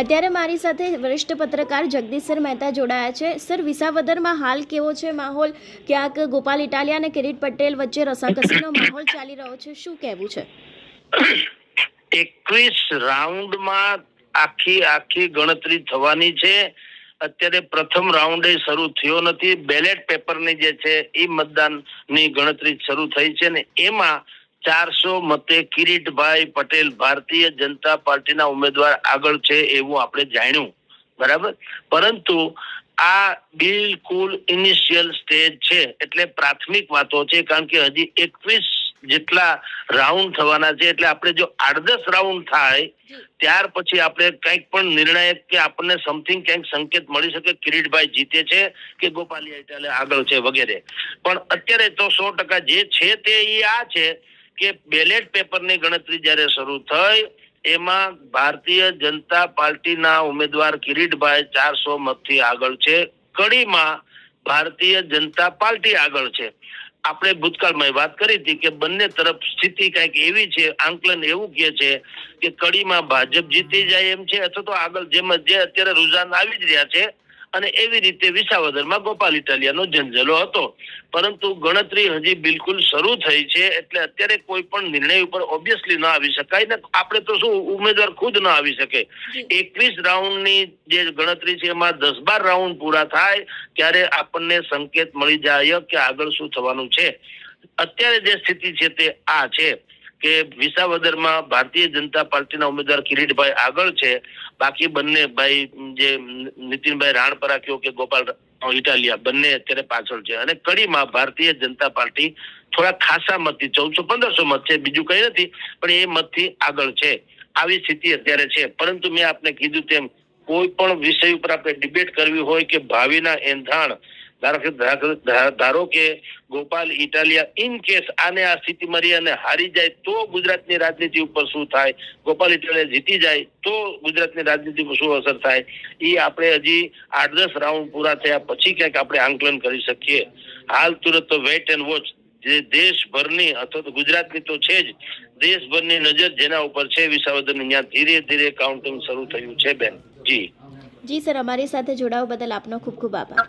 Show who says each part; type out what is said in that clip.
Speaker 1: અત્યારે મારી સાથે વરિષ્ઠ પત્રકાર જગદીશ મહેતા જોડાયા છે। સર, વિસાવદરમાં હાલ કેવો છે માહોલ? ક્યાંક ગોપાલ ઇટાલિયા અને કિરીટ પટેલ વચ્ચે રસાકસીનો માહોલ ચાલી રહ્યો છે, શું કહેવું છે?
Speaker 2: 21 રાઉન્ડમાં આખી ગણતરી થવાની છે। અત્યારે પ્રથમ રાઉન્ડ શરૂ થયો નથી। બેલેટ પેપરની જે છે એ મતદાનની ગણતરી શરૂ થઈ છે ને એમાં 400 મતે કિરીટભાઈ પટેલ ભારતીય જનતા પાર્ટીના ઉમેદવાર આગળ છે એવું આપણે જાણ્યું, બરાબર। પરંતુ આ બિલકુલ ઇનિશિયલ સ્ટેજ છે, એટલે પ્રાથમિક વાતો છે, કારણ કે હજી 21 જેટલા રાઉન્ડ થવાના છે। એટલે આપણે જો 8-10 રાઉન્ડ થાય ત્યાર પછી આપણે કંઈક પણ નિર્ણાયક કે આપણને સમથિંગ ક્યાંક સંકેત મળી શકે કિરીટભાઈ જીતે છે કે ગોપાલ ઇટાલિયા આગળ છે વગેરે। પણ અત્યારે તો 100% જે છે તે આ છે કે બેલેટ પેપરની ગણતરી જ્યારે શરૂ થઈ એમાં ભારતીય જનતા પાર્ટીના ઉમેદવાર કિરીટભાઈ 400 મતથી આગળ છે। કડીમાં ભારતીય જનતા પાર્ટી આગળ છે। આપણે ભૂતકાળમાં વાત કરી હતી કે બંને તરફ સ્થિતિ કંઈક એવી છે, આંકલન એવું કહે છે કે કડીમાં ભાજપ જીતી જાય એમ છે, અથવા તો આગળ જે અત્યારે રુઝાન આવી જ રહ્યા છે। અને એવી રીતે વિસાવદરમાં ગોપાલ ઇટાલિયાનો જંજલો હતો, પરંતુ ગણતરી હજી બિલકુલ શરૂ થઈ છે, એટલે અત્યારે કોઈ પણ નિર્ણય ઉપર ઓબ્વિયસલી ન આવી શકાય ને આપણે તો શું ઉમેદવાર ખુદ ન આવી શકે। 21 રાઉન્ડની જે ગણતરી છે એમાં 10-12 રાઉન્ડ પૂરા થાય ત્યારે આપણને સંકેત મળી જાય કે આગળ શું થવાનું છે। અત્યારે જે સ્થિતિ છે તે આ છે કે વિસાવદરમાં ભારતીય જનતા પાર્ટીના ઉમેદવાર કિરીટભાઈ આગળ છે, બાકી બંને ભાઈ જે નીતિનભાઈ રાણપરા કયો કે ગોપાલ ઇટાલિયા બંને અત્યારે પાછળ છે। અને કડીમાં ભારતીય જનતા પાર્ટી થોડા ખાસા મતથી 1400-1500 મત છે, બીજું કઈ નથી, પણ એ મતથી આગળ છે। આવી સ્થિતિ અત્યારે છે। પરંતુ મેં આપને કીધું તેમ કોઈ પણ વિષય ઉપર આપણે ડિબેટ કરવી હોય કે ભાવિના એંધાણ, ધારો કે ગોપાલ ઇટાલિયા ઇન કેસ આને આ સ્થિતિમાં રહી અને હારી જાય તો ગુજરાતની રાજનીતિ ઉપર શું થાય, ગોપાલ ઇટાલિયા જીતી જાય તો ગુજરાતની રાજનીતિ પર શું અસર થાય, એ આપણે હજી 8-10 રાઉન્ડ પૂરા થયા પછી ક્યાંક આપણે આંકલન કરી શકીએ। હાલ તુરંત તો વેટ એન્ડ વોચ, જે દેશભરની અથવા તો ગુજરાતની તો છે જ, દેશભરની નજર જેના ઉપર છે વિસાવદરની, ત્યાં ધીરે ધીરે કાઉન્ટિંગ શરૂ થયું છે બેન। જી
Speaker 1: સર, અમારી સાથે જોડાવા બદલ આપનો ખૂબ ખૂબ આભાર।